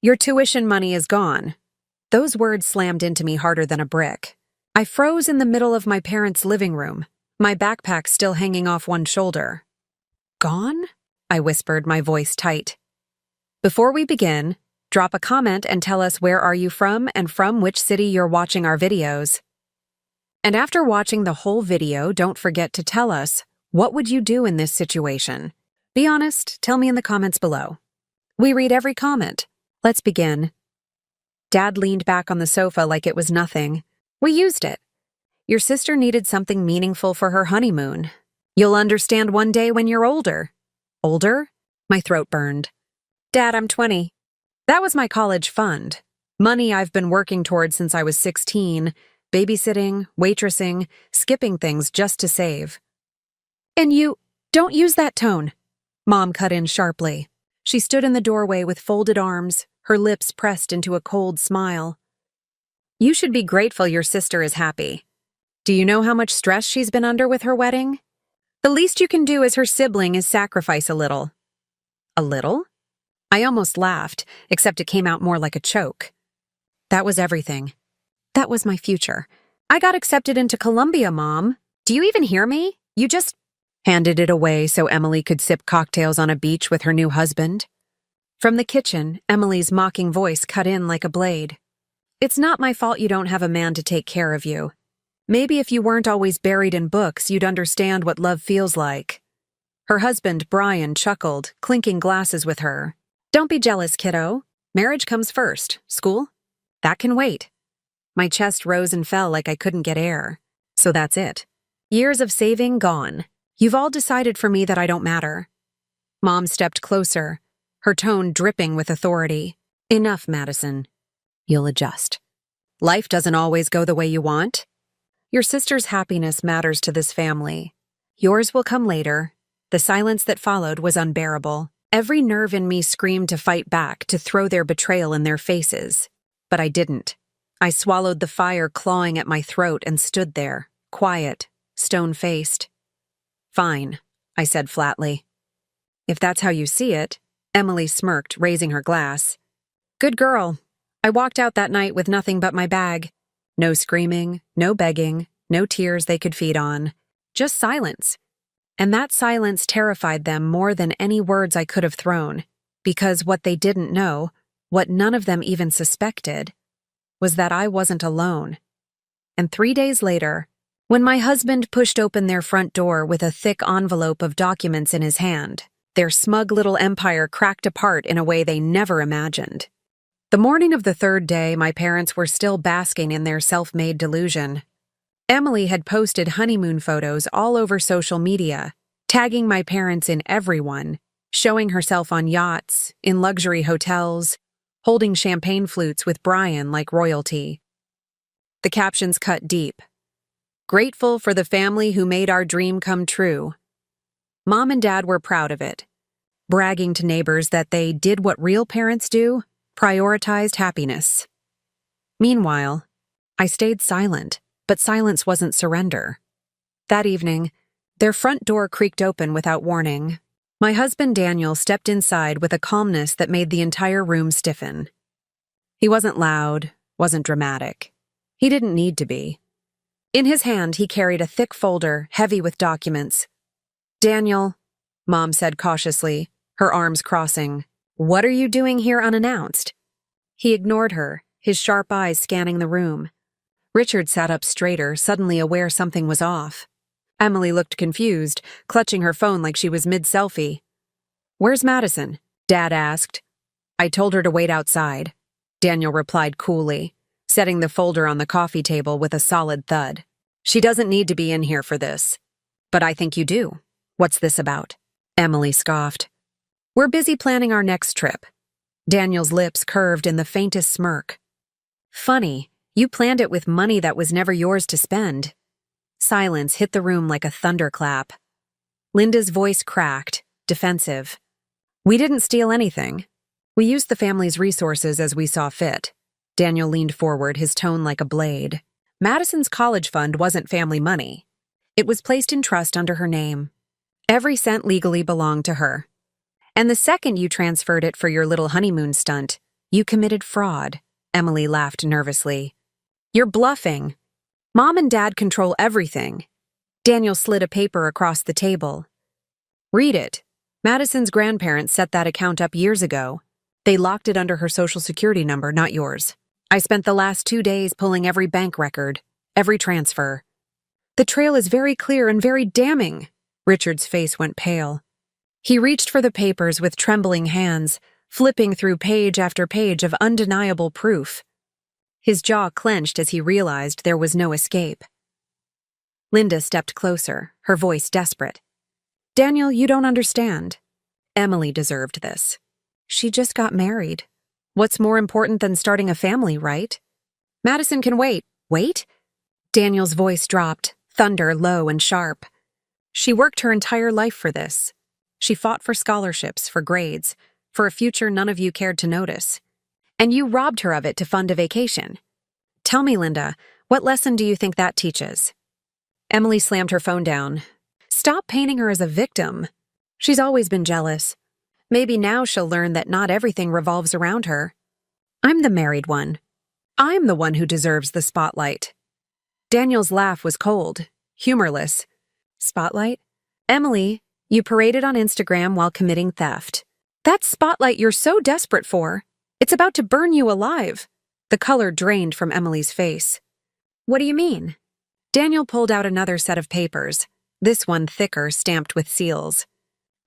Your tuition money is gone. Those words slammed into me harder than a brick. I froze in the middle of my parents' living room, my backpack still hanging off one shoulder. Gone? I whispered, my voice tight. Before we begin, drop a comment and tell us where are you from and from which city you're watching our videos. And after watching the whole video, don't forget to tell us, what would you do in this situation? Be honest, tell me in the comments below. We read every comment. Let's begin. Dad leaned back on the sofa like it was nothing. We used it. Your sister needed something meaningful for her honeymoon. You'll understand one day when you're older. Older? My throat burned. Dad, I'm 20. That was my college fund. Money I've been working toward since I was 16, babysitting, waitressing, skipping things just to save. And you, don't use that tone. Mom cut in sharply. She stood in the doorway with folded arms, her lips pressed into a cold smile. You should be grateful your sister is happy. Do you know how much stress she's been under with her wedding? The least you can do as her sibling is sacrifice a little. A little? I almost laughed, except it came out more like a choke. That was everything. That was my future. I got accepted into Columbia, Mom. Do you even hear me? You just handed it away so Emily could sip cocktails on a beach with her new husband. From the kitchen, Emily's mocking voice cut in like a blade. It's not my fault you don't have a man to take care of you. Maybe if you weren't always buried in books, you'd understand what love feels like. Her husband, Brian, chuckled, clinking glasses with her. Don't be jealous, kiddo. Marriage comes first. School? That can wait. My chest rose and fell like I couldn't get air. So that's it. Years of saving gone. You've all decided for me that I don't matter. Mom stepped closer, her tone dripping with authority. Enough, Madison. You'll adjust. Life doesn't always go the way you want. Your sister's happiness matters to this family. Yours will come later. The silence that followed was unbearable. Every nerve in me screamed to fight back, to throw their betrayal in their faces. But I didn't. I swallowed the fire clawing at my throat and stood there, quiet, stone-faced. Fine, I said flatly. If that's how you see it, Emily smirked, raising her glass. Good girl. I walked out that night with nothing but my bag. No screaming, no begging, no tears they could feed on. Just silence. And that silence terrified them more than any words I could have thrown, because what they didn't know, what none of them even suspected, was that I wasn't alone. And 3 days later, when my husband pushed open their front door with a thick envelope of documents in his hand, their smug little empire cracked apart in a way they never imagined. The morning of the third day, my parents were still basking in their self-made delusion. Emily had posted honeymoon photos all over social media, tagging my parents in every one, showing herself on yachts, in luxury hotels, holding champagne flutes with Brian like royalty. The captions cut deep. Grateful for the family who made our dream come true. Mom and Dad were proud of it, bragging to neighbors that they did what real parents do, prioritized happiness. Meanwhile, I stayed silent, but silence wasn't surrender. That evening, their front door creaked open without warning. My husband Daniel stepped inside with a calmness that made the entire room stiffen. He wasn't loud, wasn't dramatic. He didn't need to be. In his hand, he carried a thick folder, heavy with documents. Daniel, Mom said cautiously, her arms crossing. What are you doing here unannounced? He ignored her, his sharp eyes scanning the room. Richard sat up straighter, suddenly aware something was off. Emily looked confused, clutching her phone like she was mid-selfie. Where's Madison? Dad asked. I told her to wait outside, Daniel replied coolly, setting the folder on the coffee table with a solid thud. She doesn't need to be in here for this. But I think you do. What's this about? Emily scoffed. We're busy planning our next trip. Daniel's lips curved in the faintest smirk. Funny, you planned it with money that was never yours to spend. Silence hit the room like a thunderclap. Linda's voice cracked, defensive. We didn't steal anything. We used the family's resources as we saw fit. Daniel leaned forward, his tone like a blade. Madison's college fund wasn't family money. It was placed in trust under her name. Every cent legally belonged to her. And the second you transferred it for your little honeymoon stunt, You committed fraud, Emily laughed nervously. You're bluffing. Mom and Dad control everything. Daniel slid a paper across the table. Read it. Madison's grandparents set that account up years ago. They locked it under her social security number, not yours. I spent the last 2 days pulling every bank record, every transfer. The trail is very clear and very damning. Richard's face went pale. He reached for the papers with trembling hands, flipping through page after page of undeniable proof. His jaw clenched as he realized there was no escape. Linda stepped closer, her voice desperate. Daniel, you don't understand. Emily deserved this. She just got married. What's more important than starting a family, right? Madison can wait. Wait? Daniel's voice dropped, thunder low and sharp. She worked her entire life for this. She fought for scholarships, for grades, for a future none of you cared to notice. And you robbed her of it to fund a vacation. Tell me, Linda, what lesson do you think that teaches? Emily slammed her phone down. Stop painting her as a victim. She's always been jealous. Maybe now she'll learn that not everything revolves around her. I'm the married one. I'm the one who deserves the spotlight. Daniel's laugh was cold, humorless. Spotlight? Emily, you paraded on Instagram while committing theft. That spotlight you're so desperate for. It's about to burn you alive. The color drained from Emily's face. What do you mean? Daniel pulled out another set of papers, this one thicker, stamped with seals.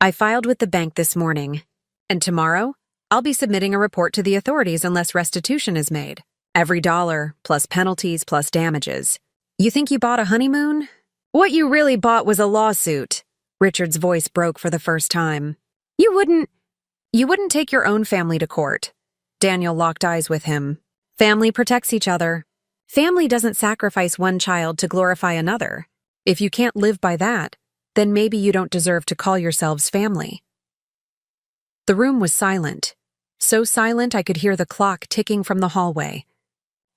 I filed with the bank this morning, and tomorrow, I'll be submitting a report to the authorities unless restitution is made. Every dollar, plus penalties, plus damages. You think you bought a honeymoon? What you really bought was a lawsuit. Richard's voice broke for the first time. You wouldn't take your own family to court. Daniel locked eyes with him. Family protects each other. Family doesn't sacrifice one child to glorify another. If you can't live by that, then maybe you don't deserve to call yourselves family. The room was silent. So silent I could hear the clock ticking from the hallway.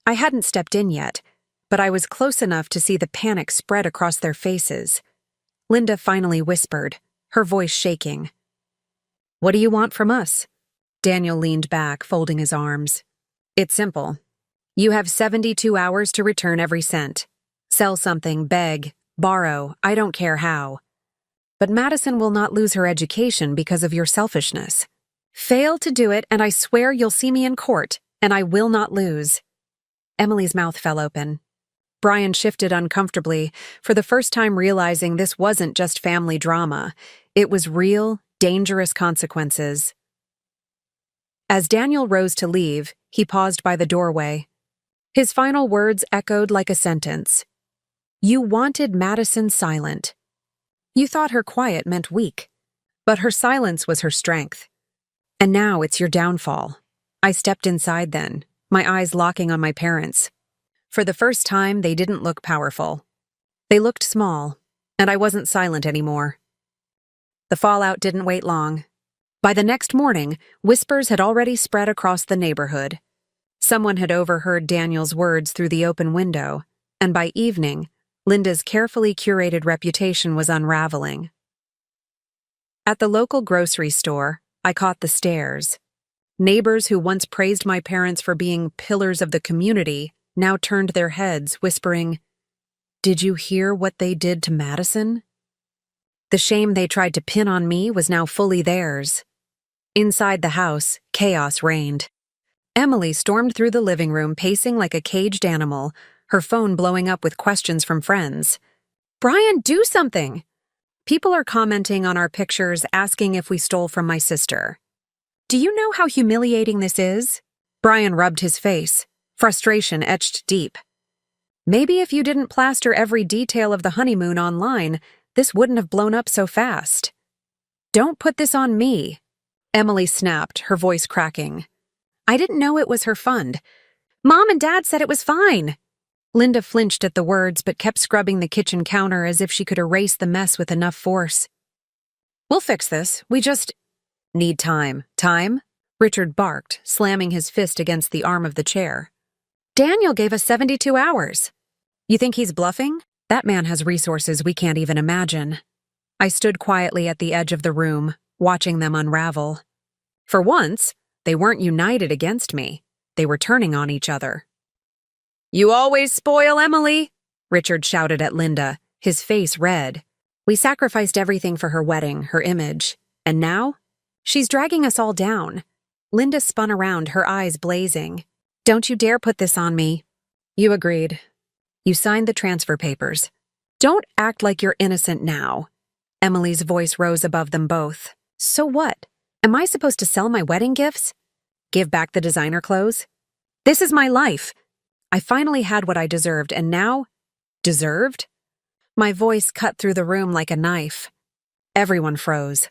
I hadn't stepped in yet, but I was close enough to see the panic spread across their faces. Linda finally whispered, her voice shaking. What do you want from us? Daniel leaned back, folding his arms. It's simple. You have 72 hours to return every cent. Sell something, beg, borrow, I don't care how. But Madison will not lose her education because of your selfishness. Fail to do it, and I swear you'll see me in court, and I will not lose. Emily's mouth fell open. Brian shifted uncomfortably, for the first time realizing this wasn't just family drama. It was real, dangerous consequences. As Daniel rose to leave, he paused by the doorway. His final words echoed like a sentence. You wanted Madison silent. You thought her quiet meant weak, but her silence was her strength. And now it's your downfall. I stepped inside then, my eyes locking on my parents. For the first time, they didn't look powerful. They looked small, and I wasn't silent anymore. The fallout didn't wait long. By the next morning, whispers had already spread across the neighborhood. Someone had overheard Daniel's words through the open window, and by evening, Linda's carefully curated reputation was unraveling. At the local grocery store, I caught the stares. Neighbors who once praised my parents for being pillars of the community now turned their heads, whispering, Did you hear what they did to Madison? The shame they tried to pin on me was now fully theirs. Inside the house, chaos reigned. Emily stormed through the living room, pacing like a caged animal, her phone blowing up with questions from friends. Brian, do something! People are commenting on our pictures, asking if we stole from my sister. Do you know how humiliating this is? Brian rubbed his face, frustration etched deep. Maybe if you didn't plaster every detail of the honeymoon online, this wouldn't have blown up so fast. Don't put this on me, Emily snapped, her voice cracking. I didn't know it was her fund. Mom and Dad said it was fine. Linda flinched at the words but kept scrubbing the kitchen counter as if she could erase the mess with enough force. We'll fix this. We just need time. Time? Richard barked, slamming his fist against the arm of the chair. Daniel gave us 72 hours. You think he's bluffing? That man has resources we can't even imagine. I stood quietly at the edge of the room, watching them unravel. For once, They weren't united against me. They were turning on each other. "You always spoil Emily," Richard shouted at Linda, his face red. "We sacrificed everything for her wedding, her image. And now? She's dragging us all down." Linda spun around, her eyes blazing. "Don't you dare put this on me." "You agreed. You signed the transfer papers. Don't act like you're innocent now." Emily's voice rose above them both. "So what? Am I supposed to sell my wedding gifts? Give back the designer clothes? This is my life. I finally had what I deserved, and now? Deserved?" My voice cut through the room like a knife. Everyone froze.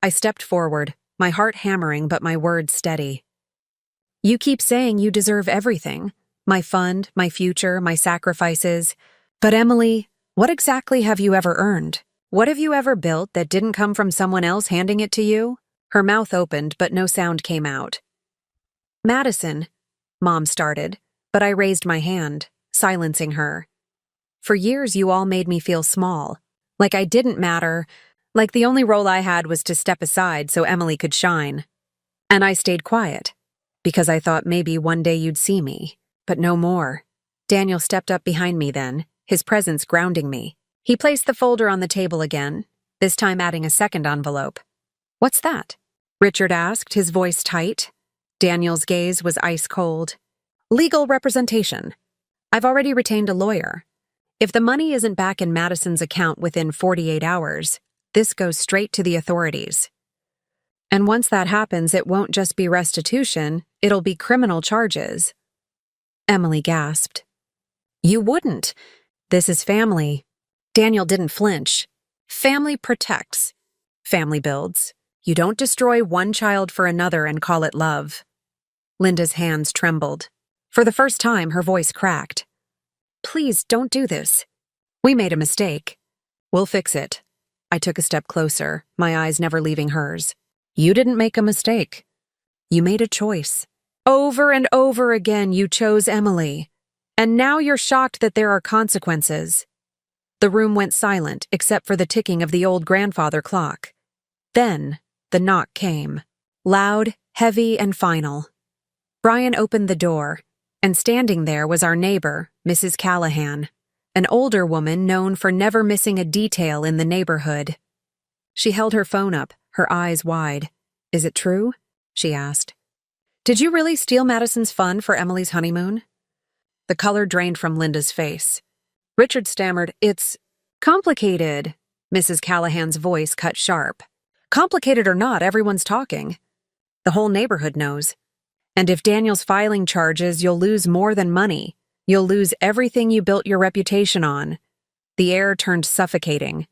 I stepped forward, my heart hammering but my words steady. "You keep saying you deserve everything. My fund, my future, my sacrifices. But Emily, what exactly have you ever earned? What have you ever built that didn't come from someone else handing it to you?" Her mouth opened, but no sound came out. "Madison," Mom started, but I raised my hand, silencing her. "For years you all made me feel small, like I didn't matter, like the only role I had was to step aside so Emily could shine. And I stayed quiet, because I thought maybe one day you'd see me, but no more." Daniel stepped up behind me then, his presence grounding me. He placed the folder on the table again, this time adding a second envelope. "What's that?" Richard asked, his voice tight. Daniel's gaze was ice cold. "Legal representation. I've already retained a lawyer. If the money isn't back in Madison's account within 48 hours, this goes straight to the authorities. And once that happens, it won't just be restitution, it'll be criminal charges." Emily gasped. "You wouldn't. This is family." Daniel didn't flinch. "Family protects. Family builds. You don't destroy one child for another and call it love." Linda's hands trembled. For the first time, her voice cracked. "Please don't do this. We made a mistake. We'll fix it." I took a step closer, my eyes never leaving hers. "You didn't make a mistake. You made a choice. Over and over again, you chose Emily. And now you're shocked that there are consequences." The room went silent, except for the ticking of the old grandfather clock. Then, the knock came. Loud, heavy, and final. Brian opened the door, and standing there was our neighbor, Mrs. Callahan, an older woman known for never missing a detail in the neighborhood. She held her phone up, her eyes wide. "Is it true?" she asked. "Did you really steal Madison's fund for Emily's honeymoon?" The color drained from Linda's face. Richard stammered, "It's complicated." Mrs. Callahan's voice cut sharp. "Complicated or not, everyone's talking. The whole neighborhood knows. And if Daniel's filing charges, you'll lose more than money. You'll lose everything you built your reputation on." The air turned suffocating.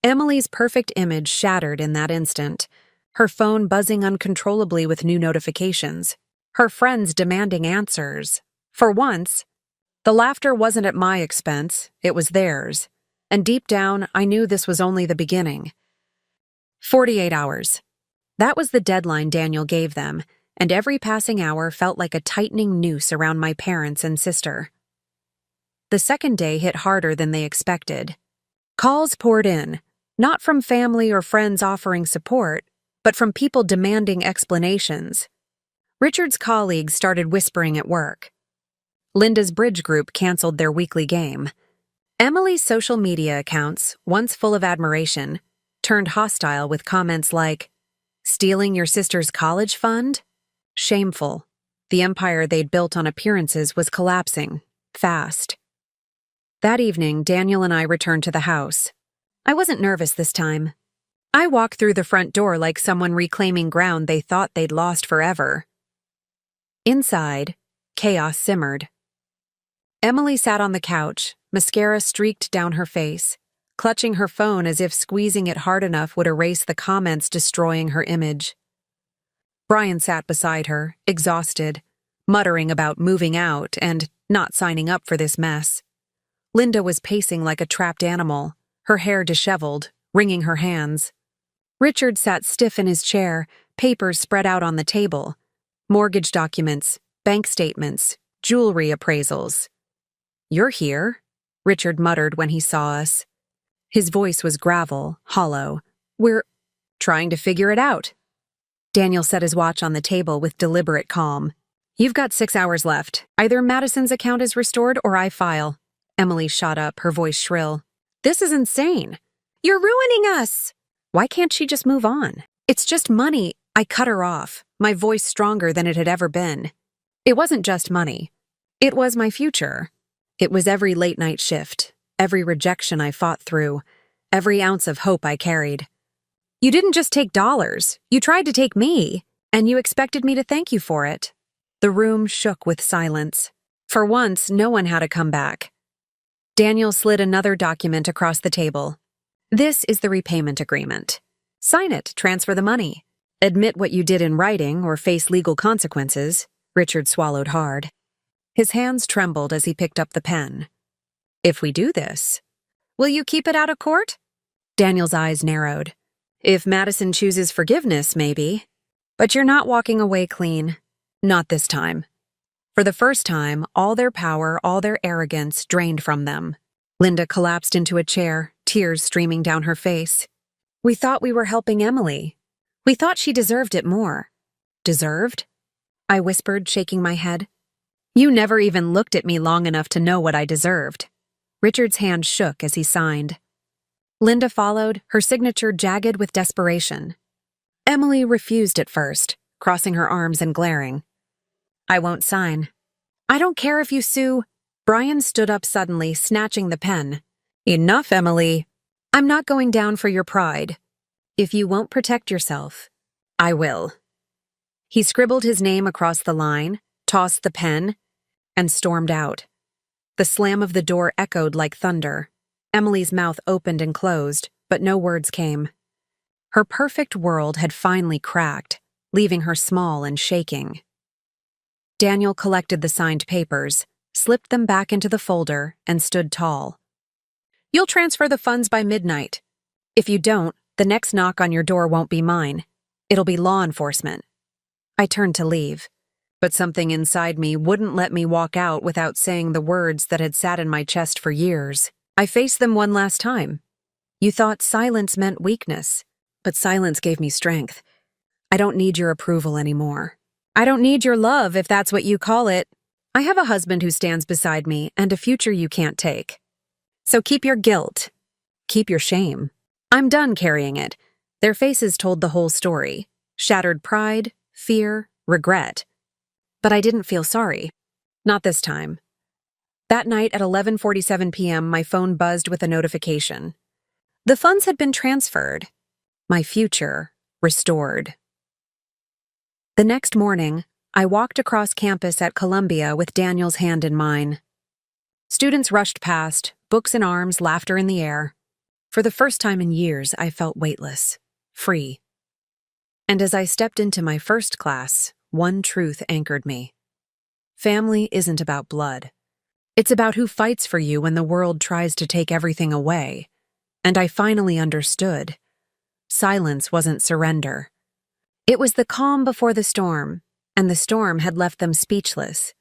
Emily's perfect image shattered in that instant, her phone buzzing uncontrollably with new notifications, her friends demanding answers. For once, the laughter wasn't at my expense, it was theirs, and deep down, I knew this was only the beginning. 48 hours. That was the deadline Daniel gave them, and every passing hour felt like a tightening noose around my parents and sister. The second day hit harder than they expected. Calls poured in, not from family or friends offering support, but from people demanding explanations. Richard's colleagues started whispering at work. Linda's bridge group canceled their weekly game. Emily's social media accounts, once full of admiration, turned hostile with comments like, "Stealing your sister's college fund?" Shameful. The empire they'd built on appearances was collapsing, fast. That evening, Daniel and I returned to the house. I wasn't nervous this time. I walked through the front door like someone reclaiming ground they thought they'd lost forever. Inside, chaos simmered. Emily sat on the couch, mascara streaked down her face, clutching her phone as if squeezing it hard enough would erase the comments destroying her image. Brian sat beside her, exhausted, muttering about moving out and not signing up for this mess. Linda was pacing like a trapped animal, her hair disheveled, wringing her hands. Richard sat stiff in his chair, papers spread out on the table. Mortgage documents, bank statements, jewelry appraisals. "You're here," Richard muttered when he saw us. His voice was gravel, hollow. "We're trying to figure it out." Daniel set his watch on the table with deliberate calm. You've got 6 hours left. Either Madison's account is restored or I file. Emily shot up, her voice shrill. This is insane. You're ruining us. Why can't she just move on? It's just money. I cut her off, my voice stronger than it had ever been. It wasn't just money. It was my future. It was every late-night shift, every rejection I fought through, every ounce of hope I carried. You didn't just take dollars. You tried to take me, and you expected me to thank you for it. The room shook with silence. For once, no one had a comeback. Daniel slid another document across the table. This is the repayment agreement. Sign it, transfer the money. Admit what you did in writing or face legal consequences. Richard swallowed hard. His hands trembled as he picked up the pen. If we do this, will you keep it out of court? Daniel's eyes narrowed. If Madison chooses forgiveness, maybe. But you're not walking away clean. Not this time. For the first time, all their power, all their arrogance drained from them. Linda collapsed into a chair, tears streaming down her face. We thought we were helping Emily. We thought she deserved it more. Deserved? I whispered, shaking my head. You never even looked at me long enough to know what I deserved. Richard's hand shook as he signed. Linda followed, her signature jagged with desperation. Emily refused at first, crossing her arms and glaring. I won't sign. I don't care if you sue. Brian stood up suddenly, snatching the pen. Enough, Emily. I'm not going down for your pride. If you won't protect yourself, I will. He scribbled his name across the line, tossed the pen, and stormed out. The slam of the door echoed like thunder. Emily's mouth opened and closed, but no words came. Her perfect world had finally cracked, leaving her small and shaking. Daniel collected the signed papers, slipped them back into the folder, and stood tall. You'll transfer the funds by midnight. If you don't, the next knock on your door won't be mine. It'll be law enforcement. I turned to leave, but something inside me wouldn't let me walk out without saying the words that had sat in my chest for years. I faced them one last time. You thought silence meant weakness, but silence gave me strength. I don't need your approval anymore. I don't need your love, if that's what you call it. I have a husband who stands beside me and a future you can't take. So keep your guilt. Keep your shame. I'm done carrying it. Their faces told the whole story. Shattered pride, fear, regret. But I didn't feel sorry. Not this time. That night at 11:47 p.m., my phone buzzed with a notification. The funds had been transferred. My future restored. The next morning, I walked across campus at Columbia with Daniel's hand in mine. Students rushed past, books in arms, laughter in the air. For the first time in years, I felt weightless, free. And as I stepped into my first class, one truth anchored me. Family isn't about blood. It's about who fights for you when the world tries to take everything away. And I finally understood. Silence wasn't surrender. It was the calm before the storm, and the storm had left them speechless.